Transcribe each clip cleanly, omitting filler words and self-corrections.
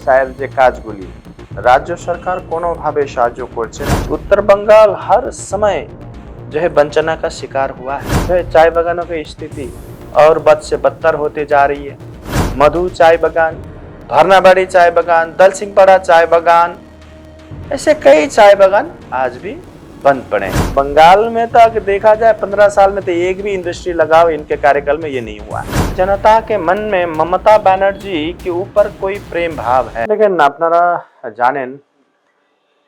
এসআইয়ের যে কাজগুলি রাজ্য सरकार কোনোভাবে সাহায্য করছে না। उत्तर बंगाल हर समय जो है वंचना का शिकार हुआ है। जो है चाय बागानों की स्थिति और बद से बदतर होती जा रही है। मधु चाय बागान, धरनाबाड़ी चाय बागान, दलसिंहपाड़ा चाय बागान, ऐसे कई चाय बागान आज भी बंद पड़े हैं। बंगाल में तो अगर देखा जाए 15 साल में तो एक भी इंडस्ट्री लगाओ इनके कार्यकाल में ये नहीं हुआ। जनता के मन में ममता बनर्जी के ऊपर कोई प्रेम भाव है, लेकिन আপনারা জানেন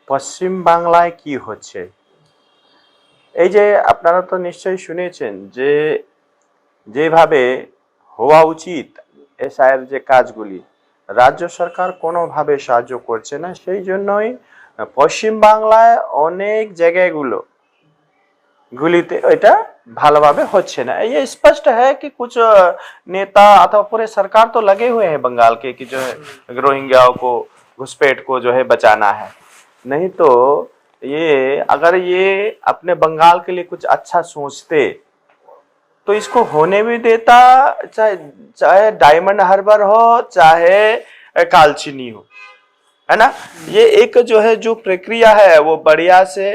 পশ্চিম বাংলায় কি হচ্ছে। এই যে আপনারা তো নিশ্চয়ই শুনেছেন যে যেভাবে হওয়া উচিত এসআইয়ের যে কাজগুলি রাজ্য সরকার কোনোভাবে সাহায্য করছে না। সেই জন্যই পশ্চিম বাংলায় অনেক জায়গাগুলিতে এটা ভালোভাবে হচ্ছে না। ये स्पष्ट है कि कुछ नेता अथवा पूरे सरकार तो लगे हुए हैं बंगाल के कि जो है रोहिंग्याओं को घुसपैठ को जो है बचाना है। नहीं तो ये अगर ये अपने बंगाल के लिए कुछ अच्छा सोचते तो इसको होने भी देता, चाहे चाहे डायमंड हार्बर हो चाहे कालचिनी हो, है ना। ये एक जो है जो प्रक्रिया है वो बढ़िया से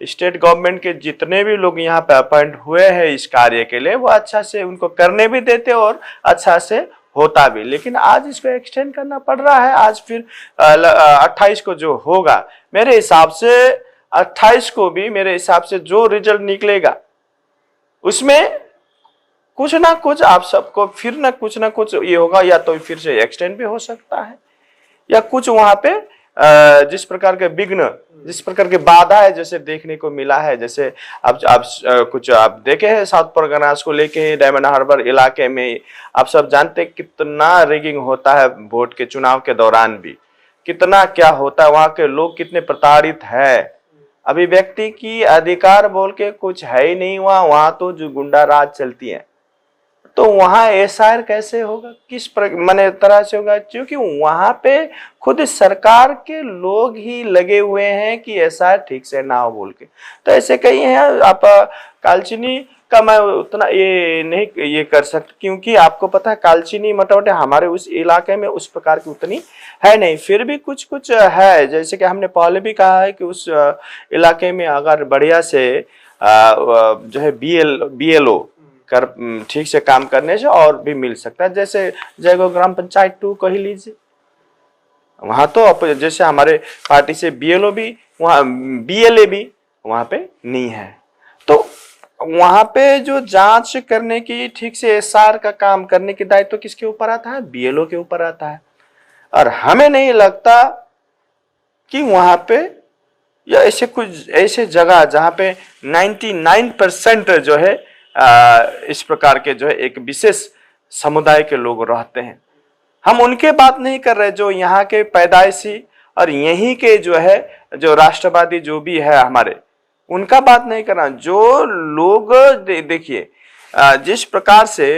स्टेट गवर्नमेंट के जितने भी लोग यहाँ पे अपॉइंट हुए हैं इस कार्य के लिए वो अच्छा से उनको करने भी देते और अच्छा से होता भी। लेकिन आज इसको एक्सटेंड करना पड़ रहा है। आज फिर 28 को जो होगा मेरे हिसाब से 28 को भी मेरे हिसाब से जो रिजल्ट निकलेगा उसमें कुछ ना कुछ आप सबको फिर ना कुछ ये होगा, या तो फिर से एक्सटेंड भी हो सकता है या कुछ वहां पे जिस प्रकार के विघ्न जिस प्रकार के बाधा है जैसे देखने को मिला है। जैसे आप कुछ आप देखे हैं साउथ परगनास को लेके डायमंड हार्बर इलाके में आप सब जानते कितना रिगिंग होता है वोट के चुनाव के दौरान भी, कितना क्या होता है, वहां के लोग कितने प्रताड़ित है। अभिव्यक्ति की अधिकार बोल के कुछ है ही नहीं वहां तो जो गुंडा राज चलती है। तो वहां एसआईआर कैसे होगा, किस माने तरह से होगा, क्योंकि वहां पे खुद सरकार के लोग ही लगे हुए हैं कि एसआईआर ठीक से ना हो बोल के। तो ऐसे कई हैं। आप कालचिनी का मैं उतना ये नहीं ये कर सकता क्योंकि आपको पता है कालचिनी मोटामोटी हमारे उस इलाके में उस प्रकार की उतनी है नहीं, फिर भी कुछ कुछ है। जैसे कि हमने पहले भी कहा है कि उस इलाके में अगर बढ़िया से जो है बीएलओ कर ठीक से काम करने से और भी मिल सकता है। जैसे जयगो ग्राम पंचायत 2 को ही लीजिए, वहां तो जैसे हमारे पार्टी से बीएलओ भी वहां बीएलए भी वहां पे नहीं है। तो वहां पे जो जांच करने की ठीक से एसआर का काम करने की दायित्व तो किसके ऊपर आता है, बीएलओ के ऊपर आता है। और हमें नहीं लगता कि वहां पे या ऐसे कुछ ऐसे जगह जहां पे 99% जो है इस प्रकार के जो है एक विशेष समुदाय के लोग रहते हैं। हम उनके बात नहीं कर रहे जो यहाँ के पैदाइशी और यहीं के जो है जो राष्ट्रवादी जो भी है हमारे, उनका बात नहीं कर रहा। जो लोग देखिए जिस प्रकार से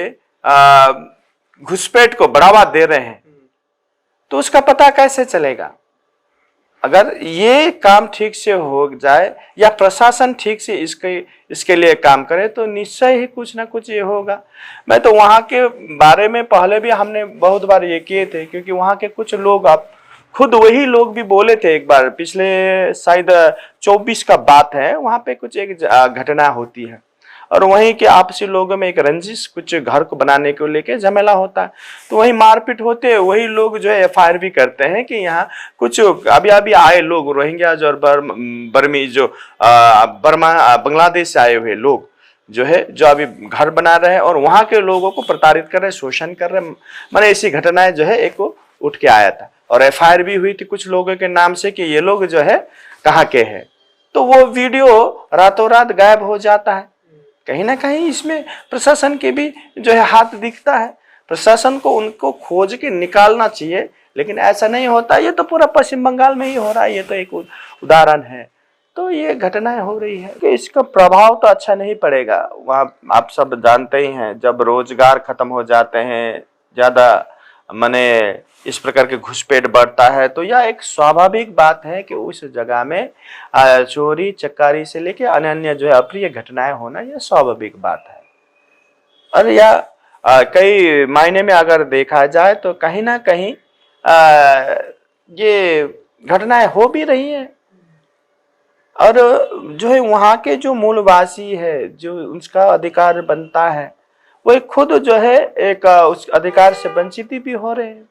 घुसपैठ को बढ़ावा दे रहे हैं तो उसका पता कैसे चलेगा। अगर ये काम ठीक से हो जाए या प्रशासन ठीक से इसके लिए काम करे तो निश्चय ही कुछ ना कुछ ये होगा। मैं तो वहाँ के बारे में पहले भी हमने बहुत बार ये किए थे, क्योंकि वहाँ के कुछ लोग आप खुद वही लोग भी बोले थे एक बार पिछले शायद 24 का बात है, वहाँ पे कुछ एक घटना होती है और वहीं के आपसी लोगों में एक रंजिश कुछ घर को बनाने को लेके झमेला होता है। तो वही मारपीट होते वही लोग जो है एफआईआर भी करते हैं कि यहाँ कुछ अभी आए लोग रोहिंग्याज और बर्मी जो बर्मा बांग्लादेश से आए हुए लोग जो है जो अभी घर बना रहे हैं और वहाँ के लोगों को प्रताड़ित कर रहे, शोषण कर रहे। मैंने ऐसी घटनाएं जो है एक उठ के आया था और एफआईआर भी हुई थी कुछ लोगों के नाम से कि ये लोग जो है कहाँ के हैं। तो वो वीडियो रातों रात गायब हो जाता है। कहीं ना कहीं इसमें प्रशासन के भी जो है हाथ दिखता है। प्रशासन को उनको खोज के निकालना चाहिए, लेकिन ऐसा नहीं होता। ये तो पूरा पश्चिम बंगाल में ही हो रहा है, ये तो एक उदाहरण है। तो ये घटनाएं हो रही है कि इसका प्रभाव तो अच्छा नहीं पड़ेगा। वहाँ आप सब जानते ही हैं जब रोजगार खत्म हो जाते हैं, ज्यादा माने इस प्रकार के घुसपैठ बढ़ता है तो यह एक स्वाभाविक बात है कि उस जगह में चोरी चकारी से लेके अन्य जो है अप्रिय घटनाएं होना यह स्वाभाविक बात है। और यह कई मायने में अगर देखा जाए तो कहीं ना कहीं ये घटनाएं हो भी रही हैं। और जो है वहाँ के जो मूलवासी है, जो उसका अधिकार बनता है, वो खुद जो है एक उस अधिकार से वंचित भी हो रहे हैं।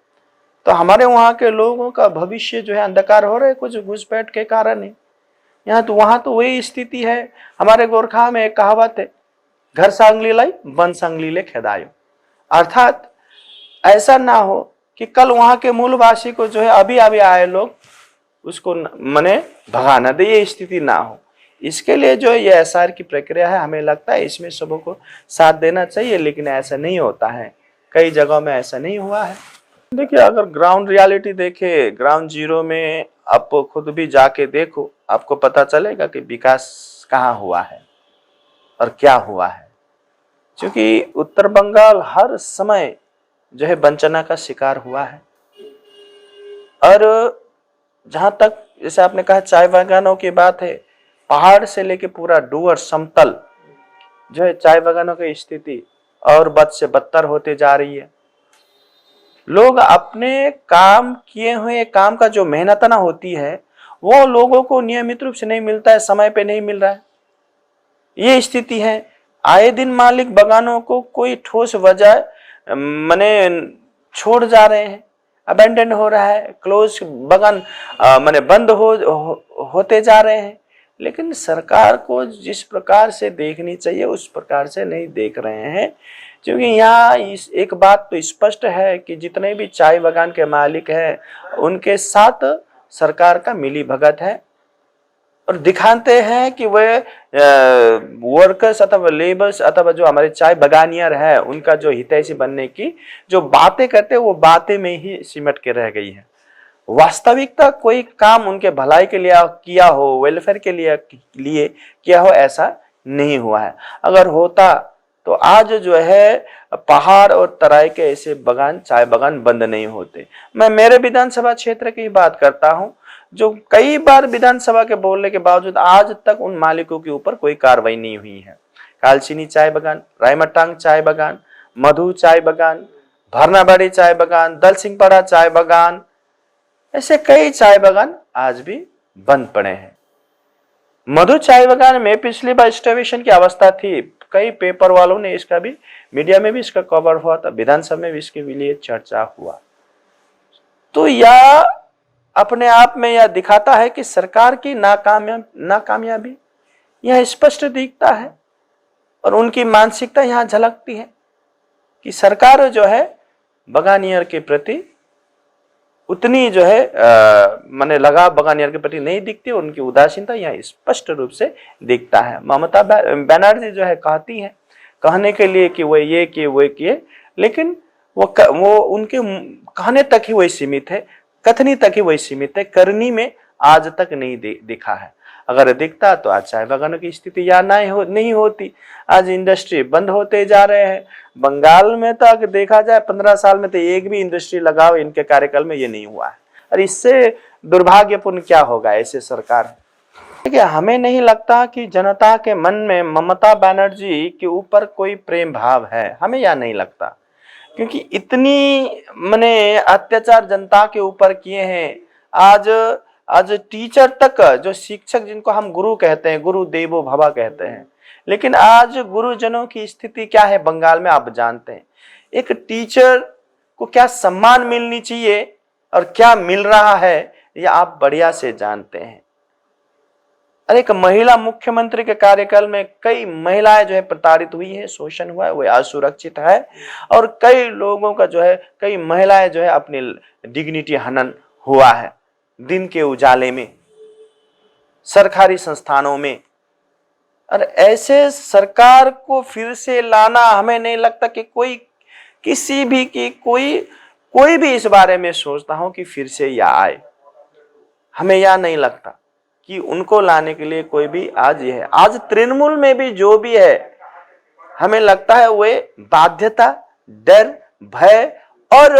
तो हमारे वहाँ के लोगों का भविष्य जो है अंधकार हो रहा है कुछ घुसपैठ के कारण ही। यहाँ तो वहाँ तो वही स्थिति है। हमारे गोरखा में एक कहावत है, घर सांगली लाई वन सांगली ले खेदायो। अर्थात ऐसा ना हो कि कल वहाँ के मूलवासी को जो है अभी अभी आए लोग उसको मने भगाना दे, ये स्थिति ना हो। इसके लिए जो ये एसआर की प्रक्रिया है, हमें लगता है इसमें सबों को साथ देना चाहिए, लेकिन ऐसा नहीं होता है। कई जगहों में ऐसा नहीं हुआ है। देखिए, अगर ग्राउंड रियलिटी देखे, ग्राउंड जीरो में आप खुद भी जाके देखो, आपको पता चलेगा कि विकास कहाँ हुआ है और क्या हुआ है। क्योंकि उत्तर बंगाल हर समय जो है वंचना का शिकार हुआ है। और जहां तक जैसे आपने कहा चाय बागानों की बात है, पहाड़ से लेके पूरा डूअर समतल जो है चाय बागानों की स्थिति और बद से बदतर होते जा रही है। लोग अपने काम किए हुए काम का जो मेहनतना होती है वो लोगों को नियमित रूप से नहीं मिलता है, समय पे नहीं मिल रहा है, ये स्थिति है। आए दिन मालिक बागानों को कोई ठोस वजह मने छोड़ जा रहे हैं, अबेंडन हो रहा है, क्लोज बागान माने बंद होते जा रहे हैं। लेकिन सरकार को जिस प्रकार से देखनी चाहिए उस प्रकार से नहीं देख रहे हैं। क्योंकि यहाँ एक बात तो स्पष्ट है कि जितने भी चाय बागान के मालिक हैं उनके साथ सरकार का मिली भगत है और दिखाते हैं कि वे वर्कर्स अथवा लेबर्स अथवा जो हमारे चाय बागानियर है उनका जो हितैषी बनने की जो बातें करते हैं वो बातें में ही सिमट के रह गई है। वास्तविकता कोई काम उनके भलाई के लिए किया हो, वेलफेयर के लिए किया हो, ऐसा नहीं हुआ है। अगर होता तो आज जो है पहाड़ और तराई के ऐसे बागान, चाय बागान बंद नहीं होते। मैं मेरे विधानसभा क्षेत्र की बात करता हूं, जो कई बार विधानसभा के बोलने के बावजूद आज तक उन मालिकों के ऊपर कोई कार्रवाई नहीं हुई है। कालचीनी चाय बागान, रायमटांग चाय बागान, मधु चाय बागान, भरनाबाड़ी चाय बागान, दलसिंहपाड़ा चाय बागान, ऐसे कई चाय बागान आज भी बंद पड़े हैं। मधु चाय बागान में पिछली बार स्टार्वेशन की अवस्था थी, कई पेपर वालों ने इसका भी, मीडिया में भी इसका कवर हुआ था, विधानसभा में भी इसके लिए चर्चा हुआ। तो यह अपने आप में यह दिखाता है कि सरकार की नाकामयाबी यह स्पष्ट दिखता है और उनकी मानसिकता यहाँ झलकती है कि सरकार जो है बागानियर के प्रति उतनी जो है माने लगाव बागानियर के प्रति नहीं दिखती, उनकी उदासीनता यहाँ स्पष्ट रूप से दिखता है। ममता बनर्जी जो है कहती है कहने के लिए कि वो ये किए वो किए, लेकिन वो उनके कहने तक ही वही सीमित है, कथनी तक ही वही सीमित है, करनी में आज तक नहीं दिखा है। अगर दिखता तो आज चाय बागानों की स्थिति यहाँ नहीं होती। आज इंडस्ट्री बंद होते जा रहे हैं। बंगाल में तो अगर देखा जाए 15 साल में तो एक भी इंडस्ट्री लगाओ इनके कार्यकाल में ये नहीं हुआ है। और इससे दुर्भाग्यपूर्ण क्या होगा ऐसे सरकार। देखिए, हमें नहीं लगता कि जनता के मन में ममता बनर्जी के ऊपर कोई प्रेम भाव है, हमें यह नहीं लगता। क्योंकि इतनी मने अत्याचार जनता के ऊपर किए हैं। आज टीचर तक, जो शिक्षक जिनको हम गुरु कहते हैं, गुरु देवो भव कहते हैं, लेकिन आज गुरुजनों की स्थिति क्या है बंगाल में आप जानते हैं। एक टीचर को क्या सम्मान मिलनी चाहिए और क्या मिल रहा है ये आप बढ़िया से जानते हैं। और एक महिला मुख्यमंत्री के कार्यकाल में कई महिलाएं जो है प्रताड़ित हुई है, शोषण हुआ है, वो असुरक्षित है। और कई लोगों का जो है, कई महिलाएं जो है अपनी डिग्निटी हनन हुआ है दिन के उजाले में, सरकारी संस्थानों में। और ऐसे सरकार को फिर से लाना, हमें नहीं लगता कि कोई किसी भी की कोई भी इस बारे में सोचता हो कि फिर से यह आए। हमें यह नहीं लगता कि उनको लाने के लिए कोई भी आज ये है। आज तृणमूल में भी जो भी है, हमें लगता है वे बाध्यता, डर, भय और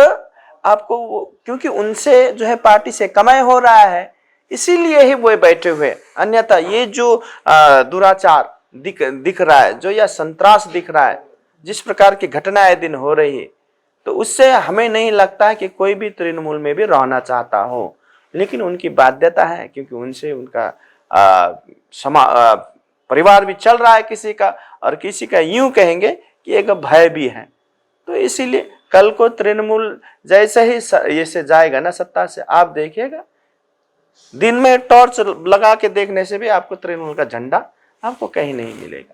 आपको क्योंकि उनसे जो है पार्टी से कमाई हो रहा है इसीलिए ही वो बैठे हुए। अन्यथा ये जो दुराचार दिख रहा है, जो यह संत्रास दिख रहा है, जिस प्रकार की घटनाएं दिन हो रही है, तो उससे हमें नहीं लगता है कि कोई भी तृणमूल में भी रहना चाहता हो। लेकिन उनकी बाध्यता है, क्योंकि उनसे उनका परिवार भी चल रहा है किसी का, और किसी का यूं कहेंगे कि एक भय भी है। तो इसीलिए कल को तृणमूल जैसे ही ये से जाएगा ना सत्ता से, आप देखिएगा दिन में टॉर्च लगा के देखने से भी आपको तृणमूल का झंडा आपको कहीं नहीं मिलेगा।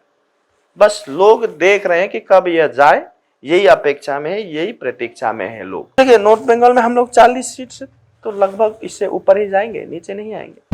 बस लोग देख रहे हैं कि कब यह जाए, यही अपेक्षा में है, यही प्रतीक्षा में है लोग। देखिए नॉर्थ बंगाल में हम लोग 40 सीट से तो लगभग इससे ऊपर ही जाएंगे, नीचे नहीं आएंगे।